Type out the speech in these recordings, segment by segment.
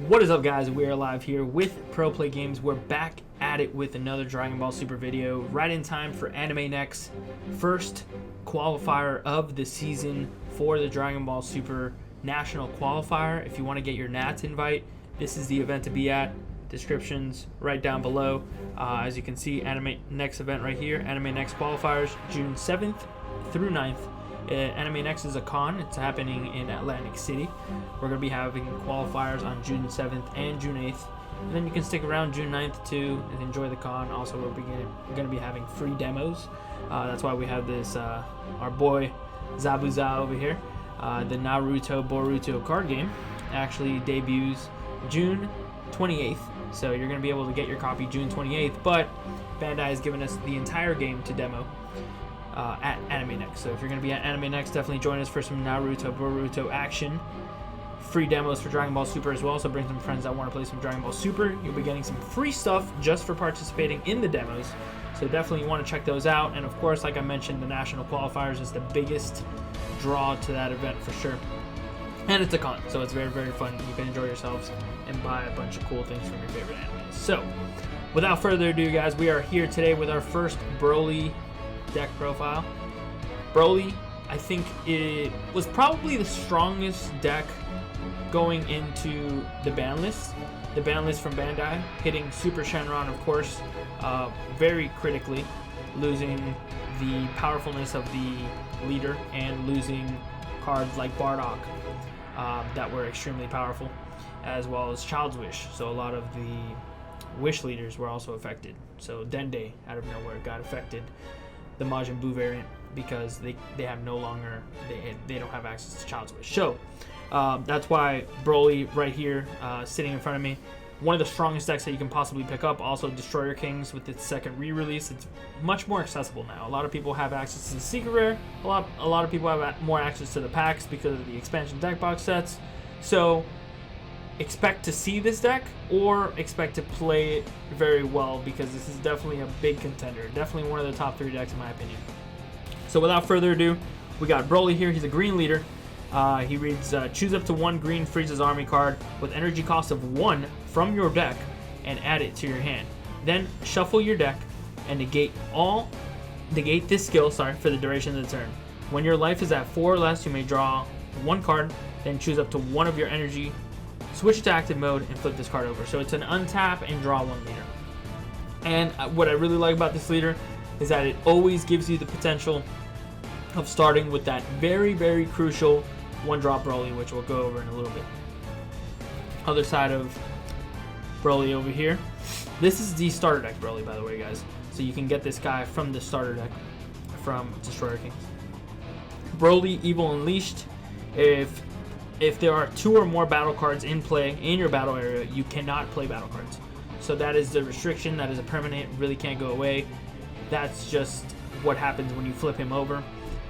What is up, guys? We are live here with Pro Play Games. We're back at it with another Dragon Ball Super video, right in time for Anime Next, first qualifier of the season for the Dragon Ball Super National Qualifier. If you want to get your Nats invite, this is the event to be at. Descriptions right down below. As you can see, Anime Next event right here, Anime Next qualifiers, June 7th through 9th. Anime Next is a con. It's happening in Atlantic City. We're going to be having qualifiers on June 7th and June 8th. And then you can stick around June 9th too and enjoy the con. Also, we're going to be having free demos. That's why we have this, our boy Zabuza over here. The Naruto Boruto card game actually debuts June 28th. So you're going to be able to get your copy June 28th. But Bandai has given us the entire game to demo at Anime Next. So if you're going to be at Anime Next, definitely join us for some Naruto Boruto action. Free demos for Dragon Ball Super as well, so bring some friends that want to play some Dragon Ball Super. You'll be getting some free stuff just for participating in the demos. So definitely want to check those out. And of course, like I mentioned, the National Qualifiers is the biggest draw to that event for sure. And it's a con, so it's very, very fun. You can enjoy yourselves and buy a bunch of cool things from your favorite animes. So without further ado, guys, we are here today with our first Broly deck profile. Broly, I think it was probably the strongest deck going into the ban list. The ban list from Bandai, hitting Super Shenron, of course, very critically, losing the powerfulness of the leader and losing cards like Bardock that were extremely powerful, as well as Child's Wish. So a lot of the Wish leaders were also affected. So Dende, out of nowhere, got affected. The Majin Buu variant, because they have no longer, they don't have access to Child's Wish. So that's why Broly right here, sitting in front of me, one of the strongest decks that you can possibly pick up. Also Destroyer Kings with its second re-release, it's much more accessible now. A lot of people have access to the secret rare. A lot of people have more access to the packs because of the expansion deck box sets. So expect to see this deck, or expect to play it very well, because this is definitely a big contender. Definitely one of the top 3 decks in my opinion. So without further ado, we got Broly here. He's a green leader. He reads, choose up to 1 green Frieza's army card with energy cost of 1 from your deck and add it to your hand. Then shuffle your deck and negate this skill, for the duration of the turn. When your life is at 4 or less, you may draw 1 card, then choose up to 1 of your energy, switch to active mode, and flip this card over. So it's an untap and draw 1 leader. And what I really like about this leader is that it always gives you the potential of starting with that very, very crucial 1-drop Broly, which we'll go over in a little bit. Other side of Broly over here. This is the starter deck Broly, by the way, guys. So you can get this guy from the starter deck from Destroyer Kings. Broly Evil Unleashed. If there are 2 or more battle cards in play in your battle area, you cannot play battle cards. So that is the restriction. That is a permanent. Really can't go away. That's just what happens when you flip him over.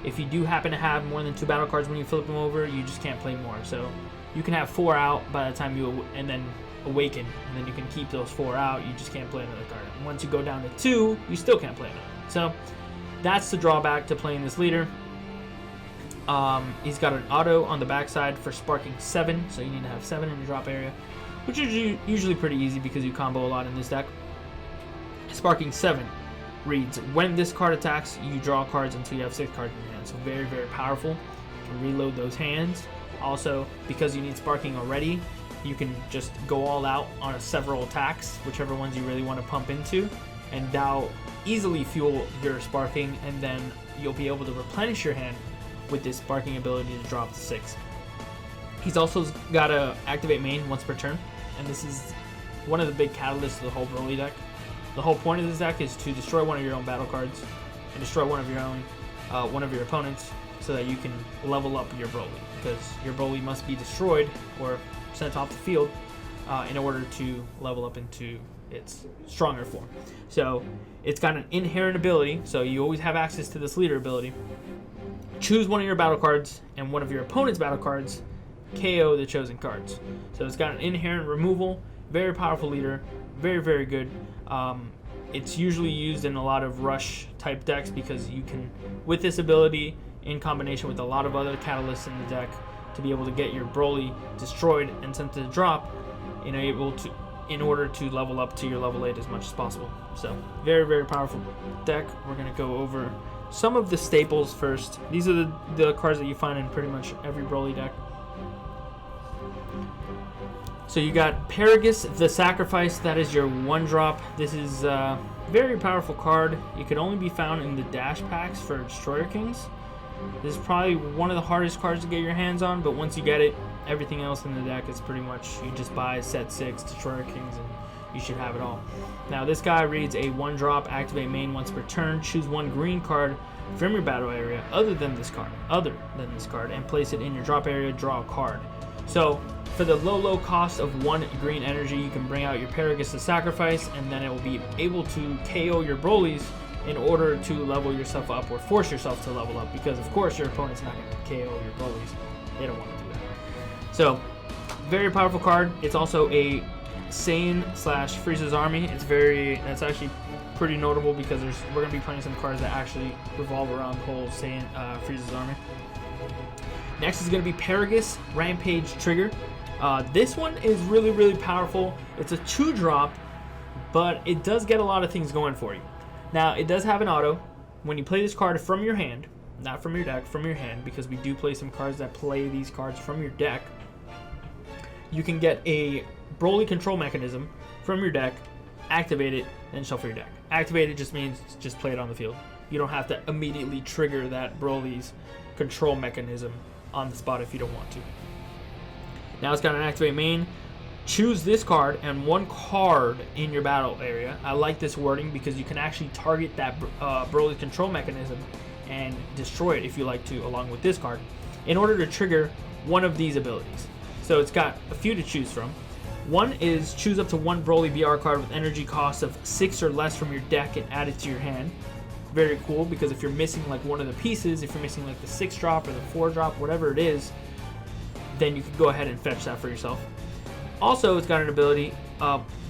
If you do happen to have more than 2 battle cards when you flip him over, you just can't play more. So you can have 4 out by the time you and then awaken, and then you can keep those 4 out. You just can't play another card. And once you go down to 2, you still can't play another. So that's the drawback to playing this leader. He's got an auto on the backside for sparking 7, so you need to have 7 in your drop area, which is usually pretty easy because you combo a lot in this deck. Sparking 7 reads, when this card attacks, you draw cards until you have 6 cards in your hand. So very, very powerful. You can reload those hands. Also, because you need sparking already, you can just go all out on several attacks, whichever ones you really want to pump into, and that'll easily fuel your sparking, and then you'll be able to replenish your hand with this sparking ability to drop to 6. He's also got to activate main once per turn, and this is one of the big catalysts of the whole Broly deck. The whole point of this deck is to destroy one of your own battle cards and destroy one of your own, one of your opponents, so that you can level up your Broly, because your Broly must be destroyed or sent off the field in order to level up into its stronger form. So it's got an inherent ability, so you always have access to this leader ability. Choose one of your battle cards and one of your opponent's battle cards, KO the chosen cards. So it's got an inherent removal, very powerful leader, very, very good. It's usually used in a lot of rush type decks because you can, with this ability in combination with a lot of other catalysts in the deck, to be able to get your Broly destroyed and sent to the drop, in order to level up to your level 8 as much as possible. So very, very powerful deck. We're going to go over some of the staples first. These are the cards that you find in pretty much every Broly deck. So you got Paragus the Sacrifice. That is your 1-drop. This is a very powerful card. It could only be found in the dash packs for Destroyer Kings. This is probably one of the hardest cards to get your hands on, but once you get it, everything else in the deck is pretty much, you just buy set 6 Destroyer Kings and you should have it all. Now this guy reads a 1-drop, activate main once per turn, choose 1 green card from your battle area other than this card, and place it in your drop area, draw a card. So for the low cost of 1 green energy, you can bring out your Paragus the Sacrifice, and then it will be able to KO your Brolys in order to level yourself up, or force yourself to level up, because of course your opponent's not going to KO your Brolys. They don't want to do that. So very powerful card. It's also a Saiyan / Frieza's Army. That's actually pretty notable, because we're going to be playing some cards that actually revolve around the whole Saiyan Frieza's Army. Next is going to be Paragus Rampage Trigger. This one is really, really powerful. It's a 2-drop, but it does get a lot of things going for you. Now, it does have an auto. When you play this card from your hand, not from your deck, from your hand, because we do play some cards that play these cards from your deck, you can get a Broly control mechanism from your deck, activate it, then shuffle your deck. Activate it just means just play it on the field. You don't have to immediately trigger that Broly's control mechanism on the spot if you don't want to. Now it's got an activate main. Choose this card and 1 card in your battle area. I like this wording because you can actually target that Broly control mechanism and destroy it if you like to, along with this card, in order to trigger one of these abilities. So it's got a few to choose from. One is choose up to 1 Broly BR card with energy cost of 6 or less from your deck and add it to your hand. Very cool, because if you're missing like one of the pieces, if you're missing like the 6-drop or the 4-drop, whatever it is, then you can go ahead and fetch that for yourself. Also, it's got an ability,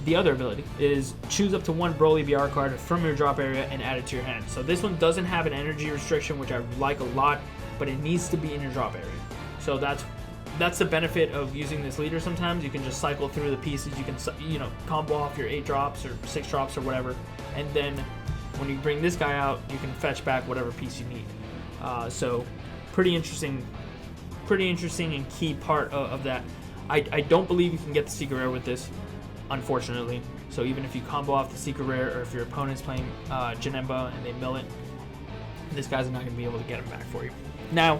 the other ability is choose up to 1 Broly BR card from your drop area and add it to your hand. So this one doesn't have an energy restriction, which I like a lot, but it needs to be in your drop area. So that's the benefit of using this leader. Sometimes you can just cycle through the pieces. You can, combo off your 8 drops or 6 drops or whatever, and then when you bring this guy out, you can fetch back whatever piece you need. So pretty interesting and key part of that. I don't believe you can get the secret rare with this, unfortunately. So even if you combo off the secret rare, or if your opponent's playing Janemba and they mill it, this guy's not going to be able to get him back for you. Now,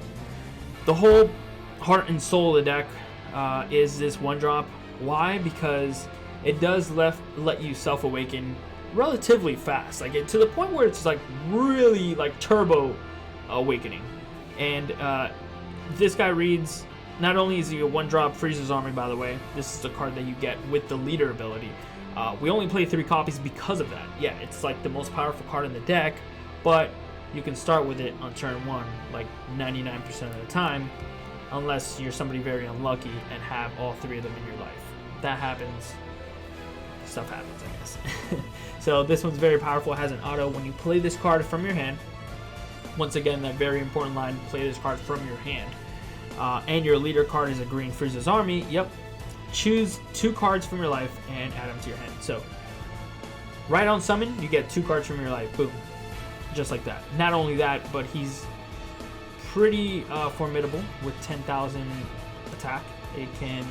the whole heart and soul of the deck is this 1-drop. Why? Because it does let you self-awaken relatively fast, to the point where it's like really like turbo awakening. And this guy reads, not only is he a 1-drop Frieza's Army, by the way, this is a card that you get with the leader ability. We only play 3 copies because of that. Yeah, it's like the most powerful card in the deck, but you can start with it on turn 1 like 99% of the time, unless you're somebody very unlucky and have all 3 of them in your life. That happens. Stuff happens, I guess. So this one's very powerful. It has an auto. When you play this card from your hand, once again, that very important line, play this card from your hand, and your leader card is a green Frieza's Army, yep, choose 2 cards from your life and add them to your hand. So right on summon, you get 2 cards from your life, boom, just like that. Not only that, but he's pretty formidable with 10,000 attack. It can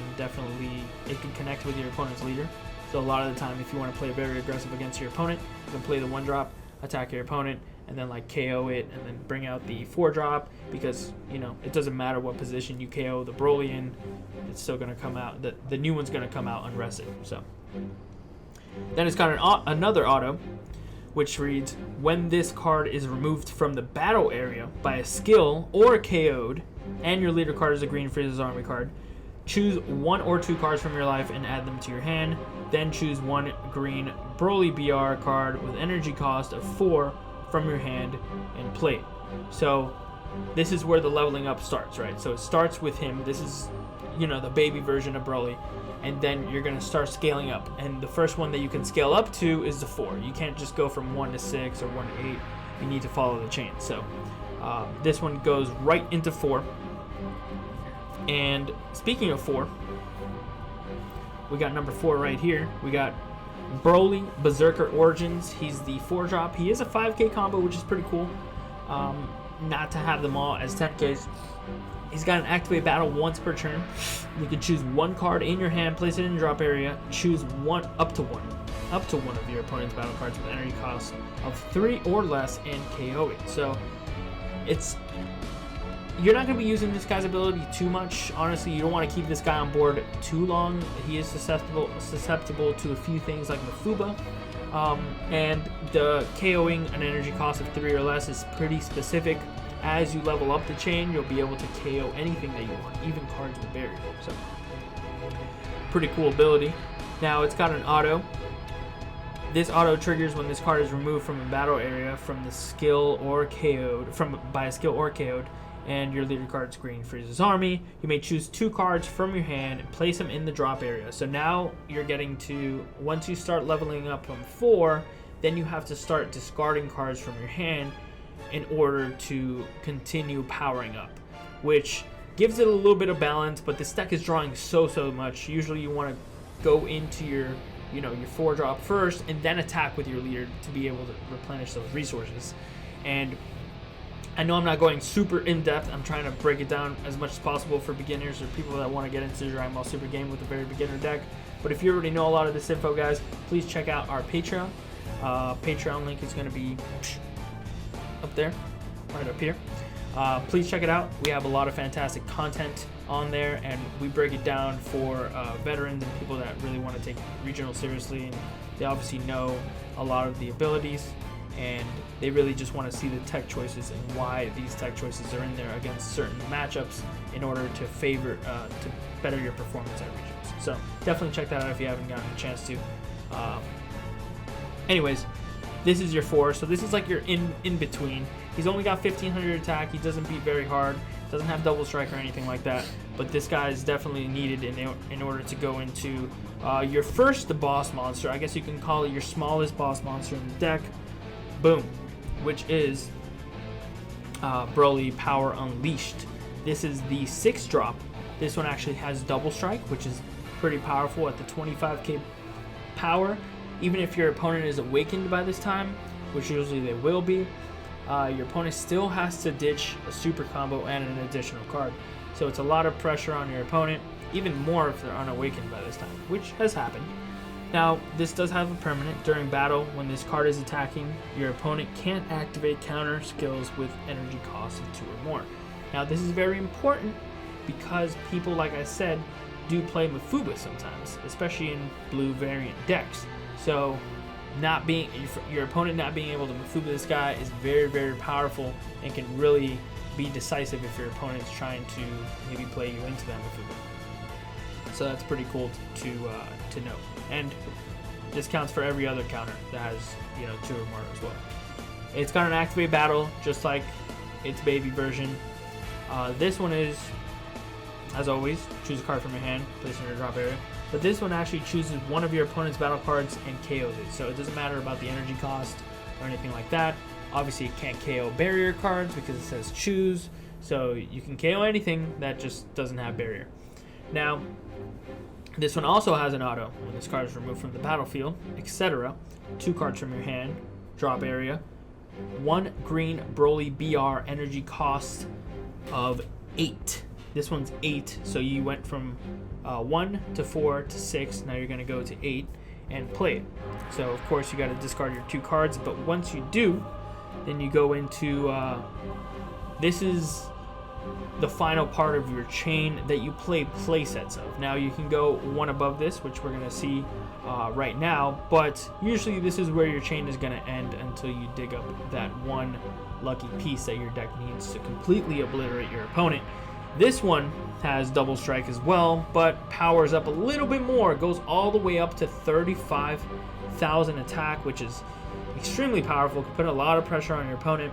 connect with your opponent's leader. So a lot of the time, if you want to play very aggressive against your opponent, you can play the 1-drop, attack your opponent, and then like KO it, and then bring out the 4-drop, because it doesn't matter what position you KO the Broly in, it's still going to come out. The new one's going to come out unrested. So then it's got another auto, which reads, when this card is removed from the battle area by a skill or KO'd, and your leader card is a green Frieza's Army card, choose 1 or 2 cards from your life and add them to your hand. Then choose 1 green Broly BR card with energy cost of 4 from your hand and play it. So this is where the leveling up starts, right? So it starts with him. This is, the baby version of Broly. And then you're going to start scaling up. And the first one that you can scale up to is the 4. You can't just go from 1 to 6 or 1 to 8. You need to follow the chain. So this one goes right into 4. And speaking of 4, we got number 4 right here. We got Broly, Berserker Origins. He's the 4-drop. He is a 5K combo, which is pretty cool. Not to have them all as 10Ks. He's got an activate battle once per turn. You can choose one card in your hand, place it in the drop area, choose up to one of your opponent's battle cards with energy cost of 3 or less, and KO it. So you're not going to be using this guy's ability too much. Honestly, you don't want to keep this guy on board too long. He is susceptible to a few things like Mafuba. And the KOing an energy cost of 3 or less is pretty specific. As you level up the chain, you'll be able to KO anything that you want, even cards with barrier. So, pretty cool ability. Now, it's got an auto. This auto triggers when this card is removed from a battle area from the skill or KO'd, by a skill or KO'd, and your leader card screen freezes army. You may choose 2 cards from your hand and place them in the drop area. So now you're getting to, once you start leveling up from 4, then you have to start discarding cards from your hand in order to continue powering up, which gives it a little bit of balance. But this deck is drawing so much. Usually you want to go into your 4-drop first and then attack with your leader to be able to replenish those resources. And I know I'm not going super in-depth. I'm trying to break it down as much as possible for beginners or people that want to get into the Dragon Ball Super game with a very beginner deck. But if you already know a lot of this info, guys, please check out our Patreon. Patreon link is going to be up there, right up here. Please check it out. We have a lot of fantastic content on there, and we break it down for veterans and people that really want to take regional seriously, and they obviously know a lot of the abilities, and they really just want to see the tech choices and why these tech choices are in there against certain matchups in order to favor to better your performance at regions. So definitely check that out if you haven't gotten a chance to. Anyways, this is your 4, so this is like your in between. He's only got 1500 attack. He doesn't beat very hard. Doesn't have double strike or anything like that. But this guy is definitely needed in order to go into your first boss monster. I guess you can call it your smallest boss monster in the deck. Boom, which is Broly Power Unleashed. This is the 6-drop. This one actually has double strike, which is pretty powerful at the 25k power. Even if your opponent is awakened by this time, which usually they will be, your opponent still has to ditch a super combo and an additional card. So it's a lot of pressure on your opponent, even more if they're unawakened by this time, which has happened. Now, this does have a permanent. During battle, when this card is attacking, your opponent can't activate counter skills with energy costs of 2 or more. Now, this is very important because people, like I said, do play Mafuba sometimes, especially in blue variant decks. So your opponent not being able to Mafuba this guy is very powerful and can really be decisive if your opponent's trying to maybe play you into that Mafuba. So that's pretty cool to note. And this counts for every other counter that has 2 or more as well. It's got an activate battle just like its baby version. This one is, as always, choose a card from your hand, place it in your drop area. But this one actually chooses one of your opponent's battle cards and KOs it. So it doesn't matter about the energy cost or anything like that. Obviously, it can't KO barrier cards because it says choose. So you can KO anything that just doesn't have barrier. Now, this one also has an auto. When this card is removed from the battlefield, etc. 2 cards from your hand, drop area. 1 green Broly BR energy cost of 8. This one's 8, so you went from 1 to 4 to 6. Now you're going to go to 8 and play it. So of course you got to discard your 2 cards, but once you do, then you go into this is the final part of your chain that you play sets of. Now you can go one above this, which we're going to see right now, but usually this is where your chain is going to end until you dig up that one lucky piece that your deck needs to completely obliterate your opponent. This one has double strike as well, but powers up a little bit more. It goes all the way up to 35,000 attack, which is extremely powerful. Can put a lot of pressure on your opponent.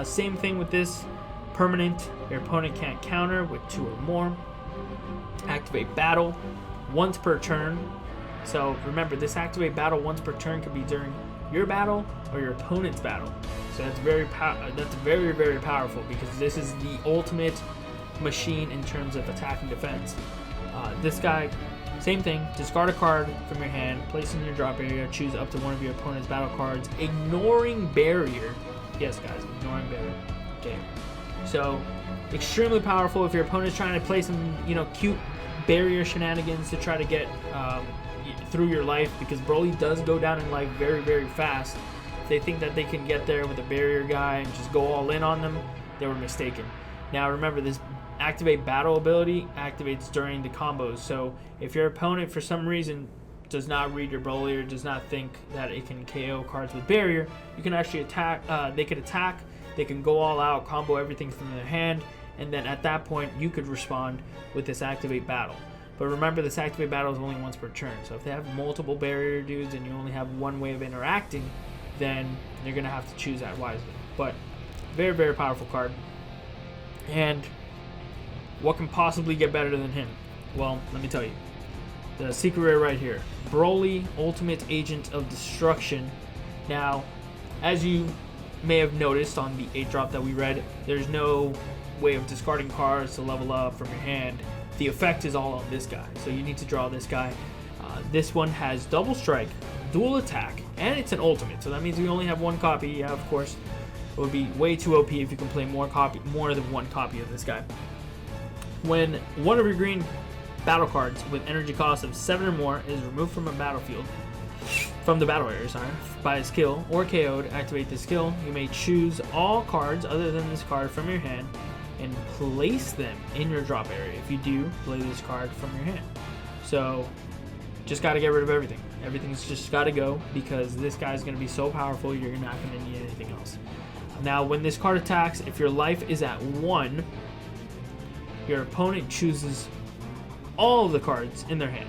Same thing with this permanent. Your opponent can't counter with 2 or more. Activate battle once per turn. So remember, this activate battle once per turn could be during your battle or your opponent's battle. So that's very powerful because this is the ultimate machine in terms of attack and defense. This guy Same thing, discard a card from your hand, place it in your drop area, choose up to one of your opponent's battle cards, ignoring barrier. Yes, guys, ignoring barrier. Okay. So, extremely powerful if your opponent's trying to play some, cute barrier shenanigans to try to get through your life, because Broly does go down in life very, very fast. If they think that they can get there with a barrier guy and just go all in on them, they were mistaken. Now, remember, this activate battle ability activates during the combos, so if your opponent for some reason does not read your Broly or does not think that it can KO cards with barrier, you can actually attack. They could attack, they can go all out, combo everything from their hand, and then at that point you could respond with this activate battle. But remember, this activate battle is only once per turn, so if they have multiple barrier dudes and you only have one way of interacting, then you're gonna have to choose that wisely. But very, very powerful card. And what can possibly get better than him? Well, let me tell you. The secret rare right here. Broly, Ultimate Agent of Destruction. Now, as you may have noticed on the 8-drop that we read, there's no way of discarding cards to level up from your hand. The effect is all on this guy, so you need to draw this guy. This one has double strike, dual attack, and it's an ultimate, so that means we only have one copy. Yeah, of course, it would be way too OP if you can play more than one copy of this guy. When one of your green battle cards with energy cost of 7 or more is removed from a battlefield, from the battle area, by a skill or KO'd, activate the skill. You may choose all cards other than this card from your hand and place them in your drop area. If you do, play this card from your hand. So, just got to get rid of everything. Everything's just got to go, because this guy's going to be so powerful, you're not going to need anything else. Now, when this card attacks, if your life is at 1, your opponent chooses all of the cards in their hand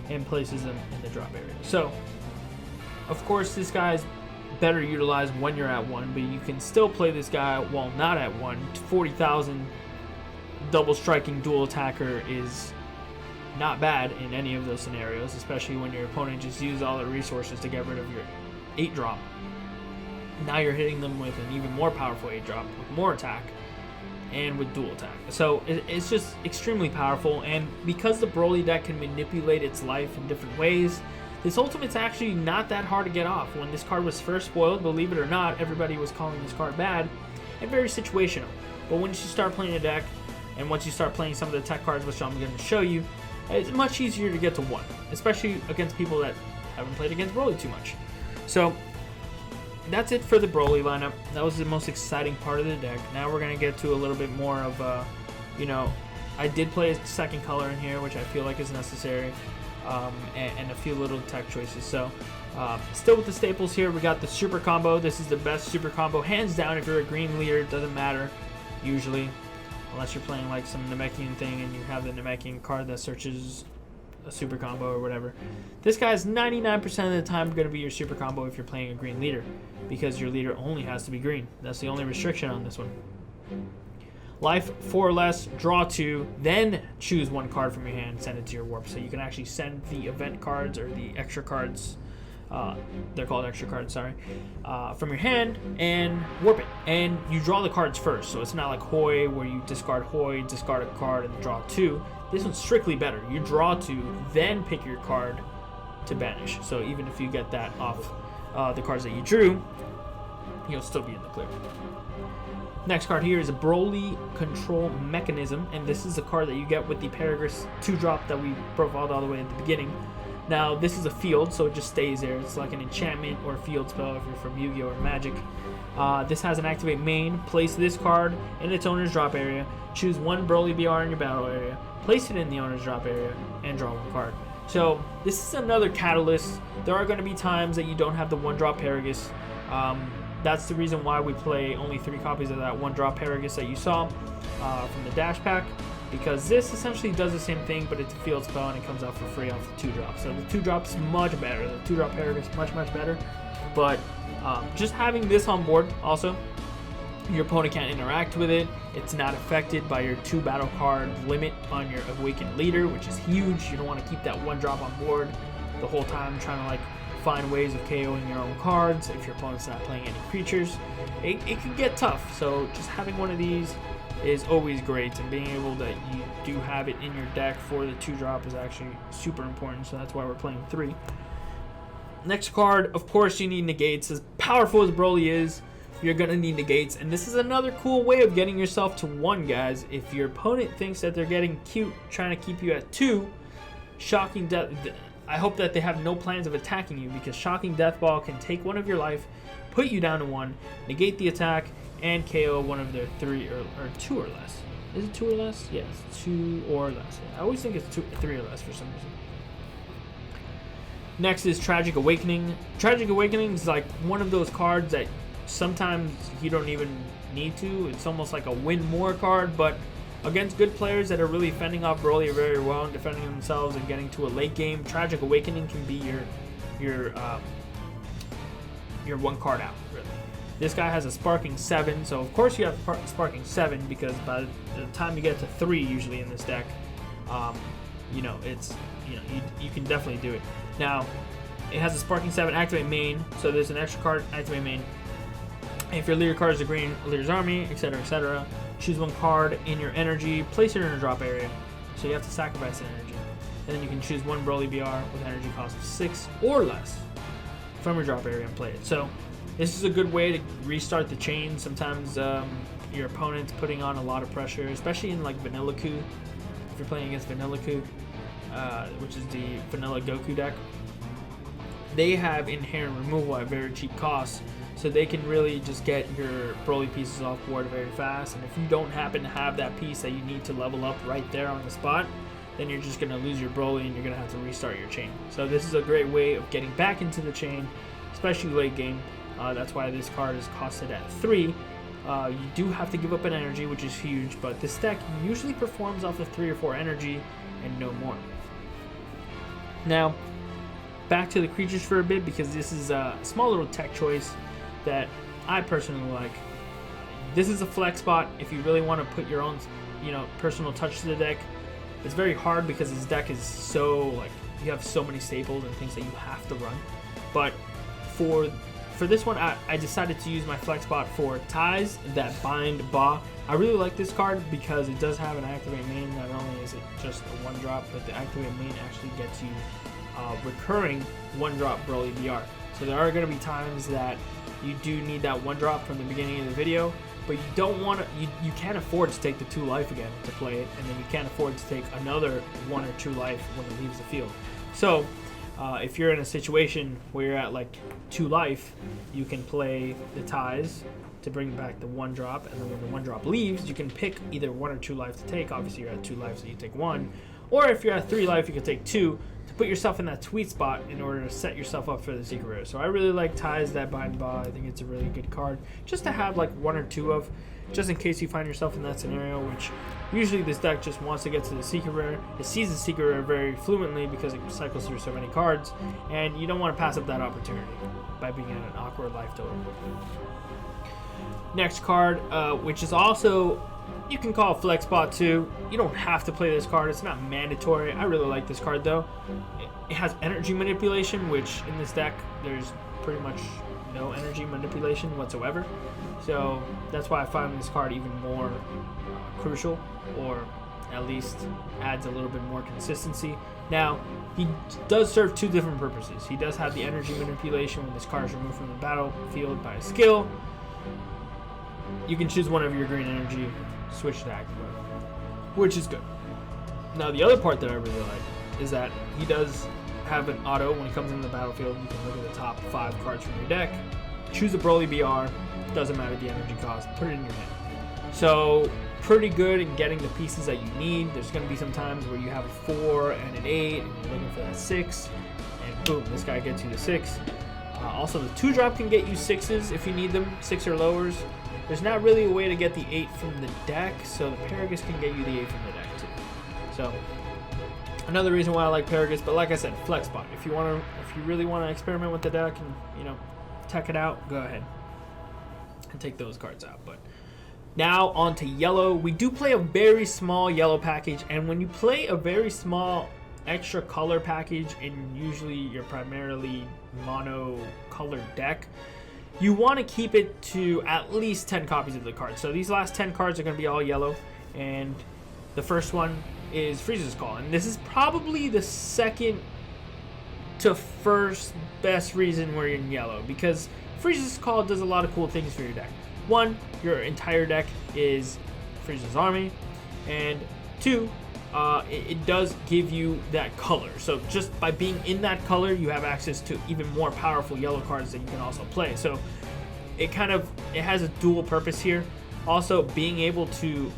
and places them in the drop area. So, of course, this guy's better utilized when you're at 1, but you can still play this guy while not at 1. 40,000 double striking dual attacker is not bad in any of those scenarios, especially when your opponent just used all the resources to get rid of your 8-drop. Now you're hitting them with an even more powerful 8-drop with more attack and with dual attack. So it's just extremely powerful, and because the Broly deck can manipulate its life in different ways, this ultimate's actually not that hard to get off. When this card was first spoiled, believe it or not, everybody was calling this card bad and very situational. But once you start playing a deck, and once you start playing some of the tech cards, which I'm going to show you, it's much easier to get to 1, especially against people that haven't played against Broly too much. So that's it for the Broly lineup. That was the most exciting part of the deck. Now we're going to get to a little bit more of, I did play a second color in here, which I feel like is necessary, and a few little tech choices. So still with the staples here, we got the super combo. This is the best super combo, hands down. If you're a green leader, it doesn't matter, usually, unless you're playing like some Namekian thing and you have the Namekian card that searches a super combo or whatever. This guy's 99% of the time going to be your super combo if you're playing a green leader, because your leader only has to be green. That's the only restriction on this one. Life 4 or less, draw 2, then choose 1 card from your hand, send it to your warp. So you can actually send the event cards or the extra cards, they're called extra cards, sorry, from your hand and warp it. And you draw the cards first, so it's not like Hoi where you discard Hoi, discard a card, and draw 2. This one's strictly better. You draw 2, then pick your card to banish. So even if you get that off the cards that you drew, you'll still be in the clear. Next card here is a Broly Control Mechanism, and this is a card that you get with the Paragus 2-drop that we profiled all the way at the beginning. Now, this is a field, so it just stays there. It's like an enchantment or a field spell if you're from Yu-Gi-Oh! Or Magic. This has an activate main. Place this card in its owner's drop area. Choose 1 Broly BR in your battle area. Place it in the owner's drop area and draw 1 card. So, this is another catalyst. There are going to be times that you don't have the 1-drop Paragus. That's the reason why we play only 3 copies of that 1-drop Paragus that you saw from the Dash Pack, because this essentially does the same thing, but it's a field spell and it comes out for free off the 2-drop. So the 2-drop's much better. The 2-drop Paragus much better. But just having this on board also, your opponent can't interact with it. It's not affected by your 2 battle card limit on your Awakened Leader, which is huge. You don't want to keep that 1-drop on board the whole time trying to like find ways of KOing your own cards if your opponent's not playing any creatures. It can get tough, so just having one of these is always great, and being able that you do have it in your deck for the 2-drop is actually super important, so that's why we're playing 3. Next card, of course, you need negates. As powerful as Broly is, you're going to need negates, and this is another cool way of getting yourself to 1, guys. If your opponent thinks that they're getting cute trying to keep you at 2, Shocking Death... I hope that they have no plans of attacking you, because Shocking Death Ball can take 1 of your life, put you down to 1, negate the attack, and KO one of their 3 or 2 or less. Is it 2 or less? Yes, 2 or less. I always think it's 3 or less for some reason. Next is Tragic Awakening. Tragic Awakening is like one of those cards that sometimes you don't even need to. It's almost like a win more card, but against good players that are really fending off Broly very well and defending themselves and getting to a late game, Tragic Awakening can be your 1 card out, really. This guy has a Sparking 7, so of course you have Sparking 7, because by the time you get to 3 usually in this deck, you can definitely do it. Now, it has a Sparking 7 activate main, so there's an extra card activate main. And if your leader card is a green, leader's army, etc., etc., choose 1 card in your energy, place it in a drop area. So you have to sacrifice energy. And then you can choose 1 Broly BR with energy cost of 6 or less from your drop area and play it. So this is a good way to restart the chain. Sometimes your opponent's putting on a lot of pressure, especially in like Vanilla Ku. If you're playing against Vanilla Ku, which is the Vanilla Goku deck, they have inherent removal at very cheap costs, so they can really just get your Broly pieces off board very fast. And if you don't happen to have that piece that you need to level up right there on the spot, then you're just going to lose your Broly and you're going to have to restart your chain. So this is a great way of getting back into the chain, especially late game. That's why this card is costed at 3. You do have to give up an energy, which is huge, but this deck usually performs off of 3 or 4 energy and no more. Now, back to the creatures for a bit, because this is a small little tech choice that I personally like. This is a flex spot if you really want to put your own, personal touch to the deck. It's very hard because this deck is so, you have so many staples and things that you have to run. But for this one, I decided to use my flex spot for ties that bind Ba. I really like this card because it does have an activate main. Not only is it just a 1-drop, but the activate main actually gets you recurring 1-drop Broly BR. So there are going to be times that you do need that 1-drop from the beginning of the video, but you don't want to. You can't afford to take the 2 life again to play it, and then you can't afford to take another 1 or 2 life when it leaves the field. So if you're in a situation where you're at like 2 life, you can play the ties to bring back the 1-drop, and then when the 1-drop leaves, you can pick either 1 or 2 life to take. Obviously, you're at 2 life, so you take 1, or if you're at 3 life, you can take 2. Put yourself in that sweet spot in order to set yourself up for the secret rare. So I really like ties that bind Ba. I think it's a really good card just to have like 1 or 2 of, just in case you find yourself in that scenario, which usually this deck just wants to get to the secret rare. It sees the secret rare very fluently because it cycles through so many cards, and you don't want to pass up that opportunity by being at an awkward life total. Next card, which is also, you can call it flex spot too. You don't have to play this card. It's not mandatory. I really like this card though. It has energy manipulation, which in this deck there's pretty much no energy manipulation whatsoever. So that's why I find this card even more crucial, or at least adds a little bit more consistency. Now, he does serve 2 different purposes. He does have the energy manipulation when this card is removed from the battlefield by a skill. You can choose 1 of your green energy, switch to active mode, which is good. Now the other part that I really like is that he does have an auto when he comes into the battlefield. You can look at the top 5 cards from your deck, choose a Broly BR, doesn't matter the energy cost, put it in your hand. So pretty good in getting the pieces that you need. There's going to be some times where you have a 4 and an 8 and you're looking for that 6, and boom, this guy gets you the 6. Also the 2-drop can get you 6s if you need them, 6 or lowers. There's not really a way to get the 8 from the deck, so the Paragus can get you the 8 from the deck too. So another reason why I like Paragus, but like I said, flex spot. If you really want to experiment with the deck and tech it out, go ahead and take those cards out. But now on to yellow. We do play a very small yellow package, and when you play a very small extra color package in usually your primarily mono colored deck, you want to keep it to at least 10 copies of the card. So these last 10 cards are going to be all yellow, and the first one is Freeze's Call, and this is probably the second to first best reason we're in yellow, because Freeze's Call does a lot of cool things for your deck. One, your entire deck is Freeze's Army, and two, it does give you that color. So just by being in that color, you have access to even more powerful yellow cards that you can also play. So it has a dual purpose here. Also, being able to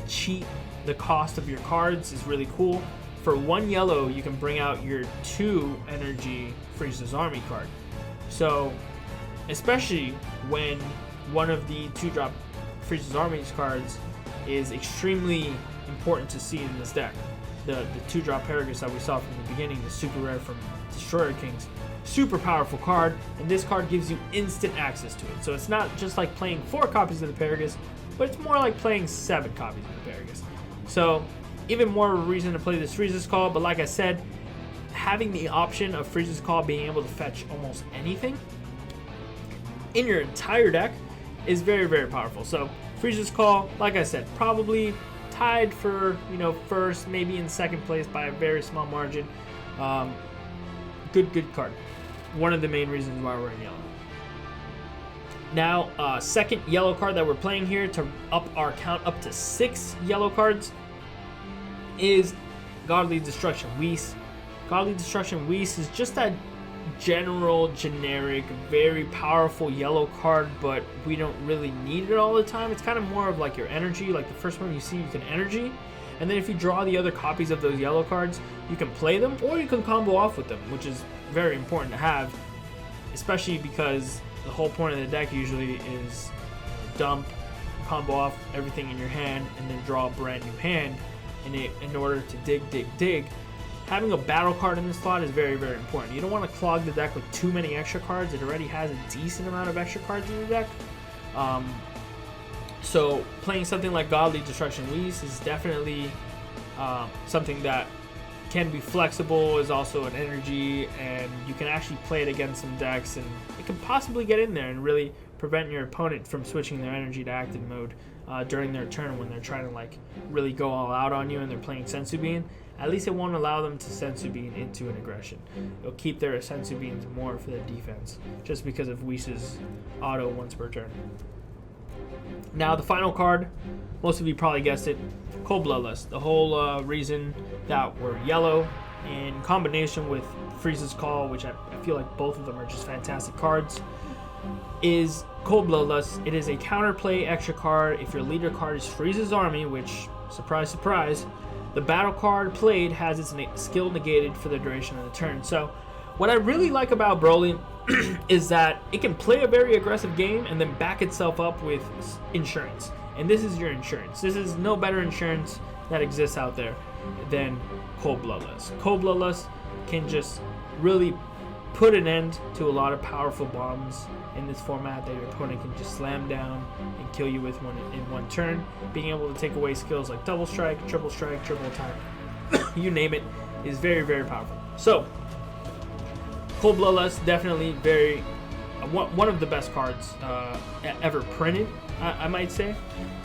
cheat the cost of your cards is really cool. For 1 yellow, you can bring out your 2 energy Freeze's Army card. So especially when one of the 2-drop Freeze's Army cards is extremely important to see in this deck. The 2-drop Paragus that we saw from the beginning, the super rare from Destroyer Kings, super powerful card, and this card gives you instant access to it. So it's not just like playing 4 copies of the Paragus, but it's more like playing 7 copies of the Paragus. So even more of a reason to play this Freeze's Call, but like I said, having the option of Freeze's Call being able to fetch almost anything in your entire deck is very, very powerful. So Freeze's Call, like I said, probably tied for, first, maybe in second place by a very small margin. Good card. One of the main reasons why we're in yellow. Now, second yellow card that we're playing here to up our count up to 6 yellow cards is Godly Destruction Whis. Godly Destruction Whis is just that general, generic, very powerful yellow card, but we don't really need it all the time. It's kind of more of like your energy. Like the first one you see, you can energy, and then if you draw the other copies of those yellow cards, you can play them, or you can combo off with them, which is very important to have, especially because the whole point of the deck usually is dump, combo off everything in your hand, and then draw a brand new hand in order to dig. Having a battle card in this slot is very, very important. You don't want to clog the deck with too many extra cards. It already has a decent amount of extra cards in the deck. So playing something like Godly Destruction Whis is definitely something that can be flexible, is also an energy, and you can actually play it against some decks, and it can possibly get in there and really prevent your opponent from switching their energy to active mode during their turn when they're trying to really go all out on you and they're playing Senzu Bean. At least it won't allow them to Senzu Bean into an aggression. It'll keep their Senzu Beans more for the defense, just because of Whis' auto once per turn. Now the final card, most of you probably guessed it, Cold Bloodlust. The whole reason that we're yellow, in combination with Freeze's Call, which I feel like both of them are just fantastic cards, is Cold Bloodlust. It is a counterplay extra card. If your leader card is Freeze's Army, which, surprise, surprise, the battle card played has its skill negated for the duration of the turn. So what I really like about Broly is that it can play a very aggressive game and then back itself up with insurance. And this is your insurance. This is no better insurance that exists out there than Cold Bloodlust. Cold Bloodlust can just really put an end to a lot of powerful bombs in this format that your opponent can just slam down and kill you with in one turn. Being able to take away skills like double strike, triple attack, you name it, is very, very powerful. So Cold Bloodlust, definitely one of the best cards ever printed, I might say.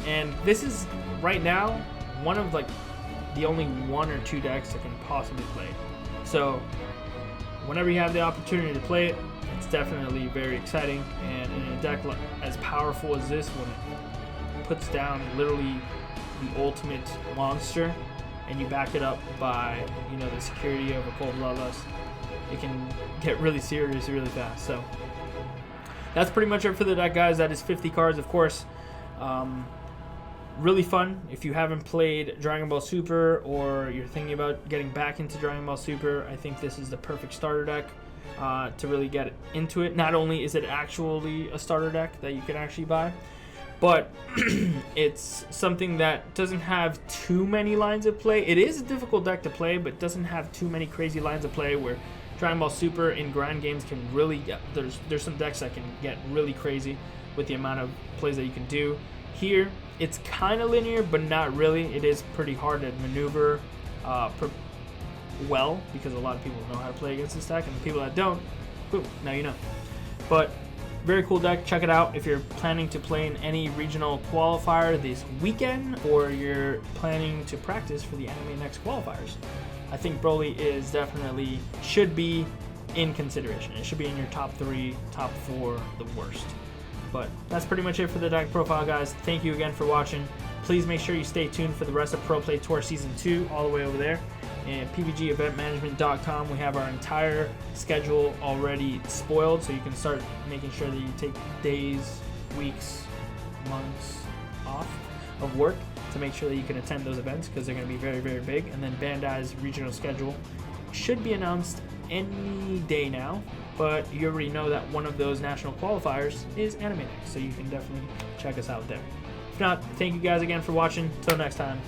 And this is right now one of the only 1 or 2 decks that can possibly play it. So whenever you have the opportunity to play it, it's definitely very exciting. And in a deck as powerful as this, when it puts down literally the ultimate monster, and you back it up by the security of a Cold Bloodlust, it can get really serious really fast. So that's pretty much it for the deck, guys. That is 50 cards, of course. Really fun. If you haven't played Dragon Ball Super, or you're thinking about getting back into Dragon Ball Super, I think this is the perfect starter deck to really get into it. Not only is it actually a starter deck that you can actually buy, but it's something that doesn't have too many lines of play. It is a difficult deck to play, but doesn't have too many crazy lines of play, where Dragon Ball Super in grind games can really get, there's some decks that can get really crazy with the amount of plays that you can do. Here, it's kind of linear, but not really. It is pretty hard to maneuver well, because a lot of people know how to play against this deck, and the people that don't, boom, now you know. But very cool deck. Check it out if you're planning to play in any regional qualifier this weekend, or you're planning to practice for the Anime Next qualifiers. I think Broly is definitely should be in consideration. It should be in your top 3, top 4, the worst. But that's pretty much it for the deck profile, guys. Thank you again for watching. Please make sure you stay tuned for the rest of Pro Play Tour Season 2 all the way over there. And pbgeventmanagement.com, we have our entire schedule already spoiled, so you can start making sure that you take days, weeks, months off of work to make sure that you can attend those events, because they're going to be very, very big. And then Bandai's regional schedule should be announced any day now, but you already know that one of those national qualifiers is Anime Next, so you can definitely check us out there. If not, thank you guys again for watching. Till next time.